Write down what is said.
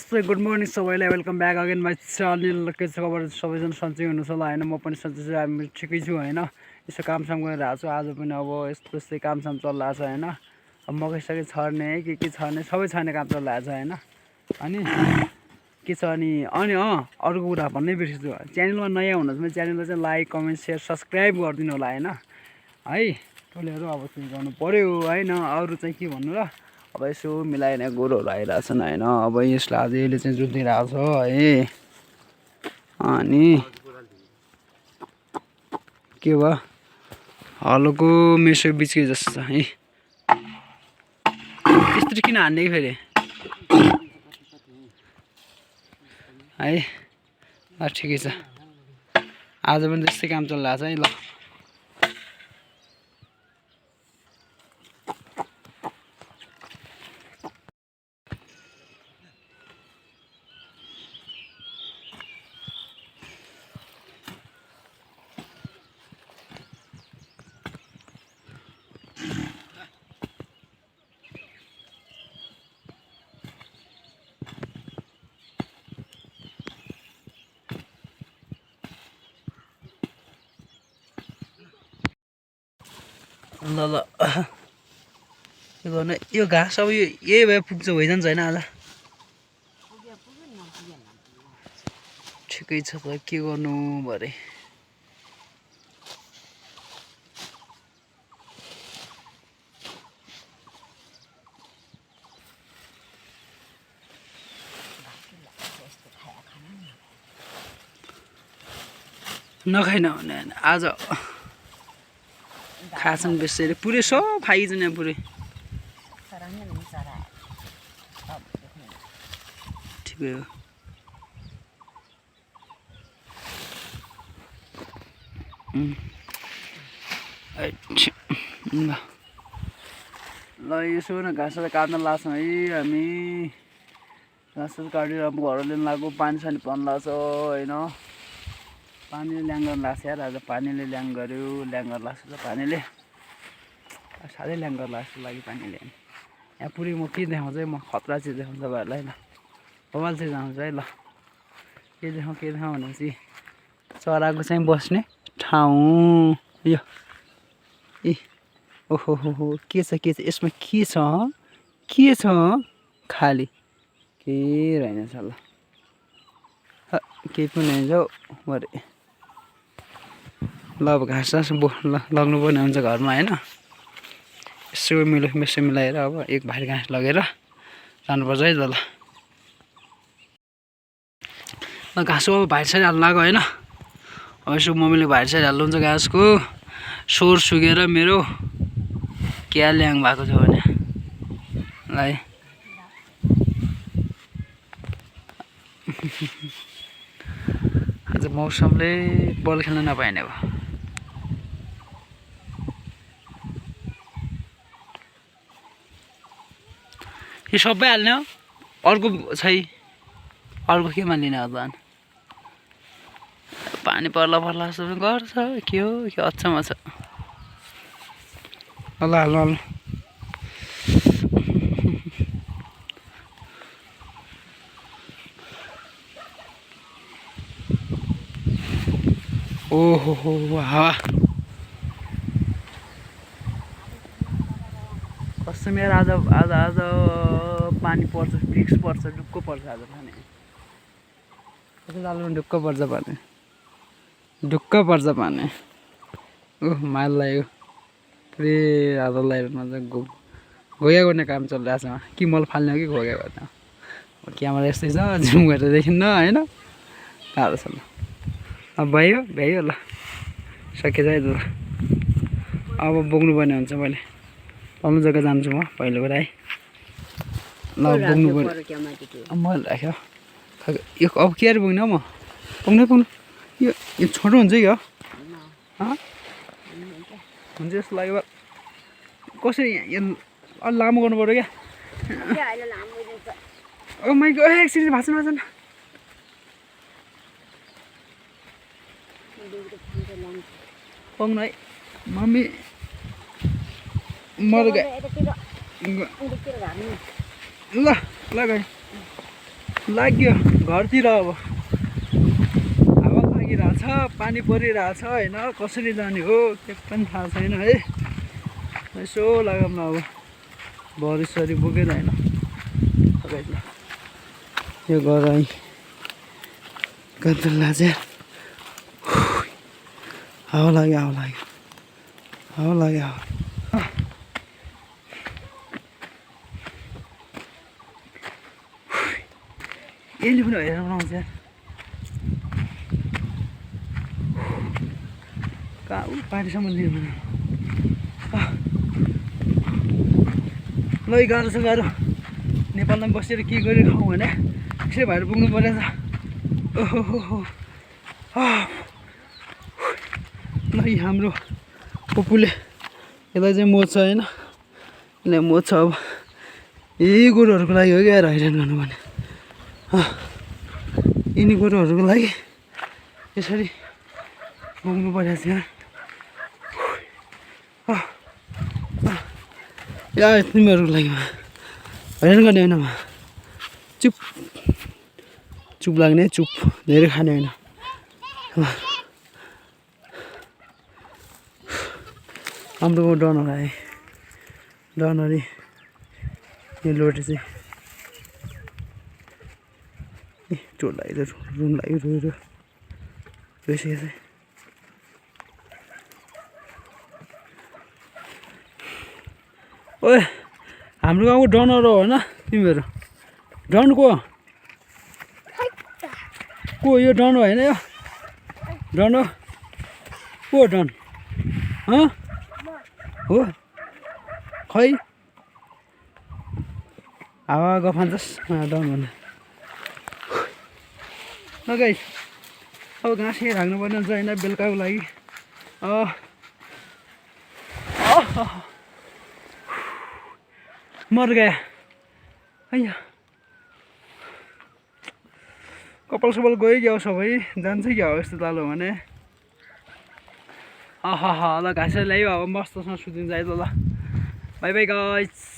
नमस्ते good morning सबैलाई welcome back again my channel के छ खबर सबैजना सन्चै हुनुहुन्छ होला होइन म पनि सन्चै छु हामी ठिकै छु होइन यसो कामसाम गरेर आएको छु आज पनि अब यस्तो यस्तै कामसाम चलिरहेको छ होइन अब मकैसकै छर्ने के छर्ने सबै छर्ने काम चलिरहेको छ होइन अनि के छ अनि अर्को कुरा भन्नै बिर्सेछु च्यानलमा नयाँ हुनुहुन्छ भने च्यानललाई चाहिँ लाइक कमेन्ट सेयर सब्सक्राइब गरिदिनु होला होइन है टोलेहरू अब चाहिँ गर्नु पऱ्यो होइन अरू चाहिँ के भन्नु र अब यसो मिलाएर गोरुहरू आइरहेको छन् होइन अब यसलाई आज यसले चाहिँ जुत्दिरहेको छ है अनि के भयो हलोको मेसो बिचकै जस्तो छ है त्यस्तो किन हान्ने कि फेरि है ठिकै छ आज पनि त्यस्तै काम चलिरहेको छ है ल ल ल के गर्नु यो घाँस अब यही भए पुग्छ भइजान्छ होइन आज ठिकै छ त के गर्नु भरे नखाइन भने आज खाछन् बेसरी पुरै सब खाइजन् यहाँ पुरै ठिकै हो ल यसो न घाँसलाई काट्न लाग्छौँ है हामी घाँस काटेर अब घर लिन लाग्यो पानी सानी पर्न लाग्छ होइन पानीले ल्याङ गर्न लाग्छ यार आज पानीले ल्याङ गर्यो ल्याङ गर्न लाग्छ त पानीले साह्रै ल्याङ गर्न लाग्छ लागि पानीले यहाँ पुरै म के देखाउँछु है म खतरा चाहिँ देखाउँछु तपाईँहरूलाई ल बवाल चाहिँ देखाउँछु है ल के देखाउँ भनेपछि चराको चाहिँ बस्ने ठाउँ यो ए ओहो हो के छ यसमा के छ खाली केही रहेनछ ल केही पनि रहेछ हौ भरे ल अब घाँस लग्नु पर्ने हुन्छ घरमा होइन यसो मेसो मिलाएर अब एक भारी घाँस लगेर जानुपर्छ है त ल घाँस अब भारी साइड हाल्नु लाग्यो होइन अब यसो मम्मीले भारी साइड हाल्नुहुन्छ घाँसको सोर सुकेर मेरो क्या ल्याङ भएको छ भने ल आज मौसमले बल खेल्न नपाइने भयो यो सबै हाल्ने हो अर्को अर्को केमा लिने हो धान पानी पर्ला जस्तो पनि गर्छ के हो के अचम्म छ ल हाल्नु ओहो हो हावा कस्तो मेरो आज पानी पर्छ फिक्स पर्छ ढुक्क पर्छ आज पानी कस्तो जालमा ढुक्क पर्छ पानी ओह माल लाग्यो पुरै आधा लगाएर मजा घोया गर्ने काम चलिरहेछ कि मल फाल्ने हो कि घोया गर्ने हो क्यामेरा यस्तै छ जुम गरेर देखिन्न होइन गाह्रो छ ल अब भ्यायो ल सकेछ है त अब बोक्नु पर्ने हुन्छ मैले पल्लो जग्गा जान्छु म पहिलो कुरा है ल बोक्नु पर्यो मैले राख्यो यो अब के अरे बोक्ने हो म पुग्नु यो छोटो हुन्छ कि हो हुन्छ जस्तो लाग्यो कसरी यहाँ अलि लामो गर्नु पऱ्यो क्या ओ माइको एकछिन भाषण पाउनु है मम्मी मर गए ल ल गए लाग्यो घरतिर अब हावा लागिरहेछ पानी परिरहेछ होइन कसरी जाने हो के पनि थाहा छैन है यसो लगाउँ न अब भरिसरी बोकेर होइन यो गराइ गन्तला चाहिँ हावा लाग्यो यसले पनि हेरेर बनाउँछ कहाँ ऊ पानीसम्म लिनु ल गाह्रो छ गाह्रो नेपालमा बसेर के गरेर खाउँ भने त्यसै भएर पुग्नु परेछ ओहो ल हाम्रो पपुले यसलाई चाहिँ मोज्छ होइन यसलाई मोज्छ अब यही गोरुहरूको लागि हो क्या हैरान गर्नु भने यिनी गोरुहरूको लागि यसरी पुग्नु परेछ या तिमीहरूको लागि हैरान गर्ने होइन चुप लाग्ने चुप धेरै खाने होइन हाम्रो डनर आए डनरी यो लोटे चाहिँ चोट लाग्यो रुम लाग्यो रोएर रोइसकेको चाहिँ ओए हाम्रो गाउँको डनर हो होइन तिमीहरू डन को यो डन होइन यो डन को डन हो खै हावा गफान्छस् डन भन्दा ल गाइस अब घाँस राख्नु पर्ने हुन्छ होइन बेलुकाको लागि मर गया हैया कपाल सपाल गयो क्या हो सबै जान्छ क्या हो यस्तो तालो भने ल घाँस ल्यायो अब मस्तसँग सुतिन्छ है त ल बाई बाई गाइस।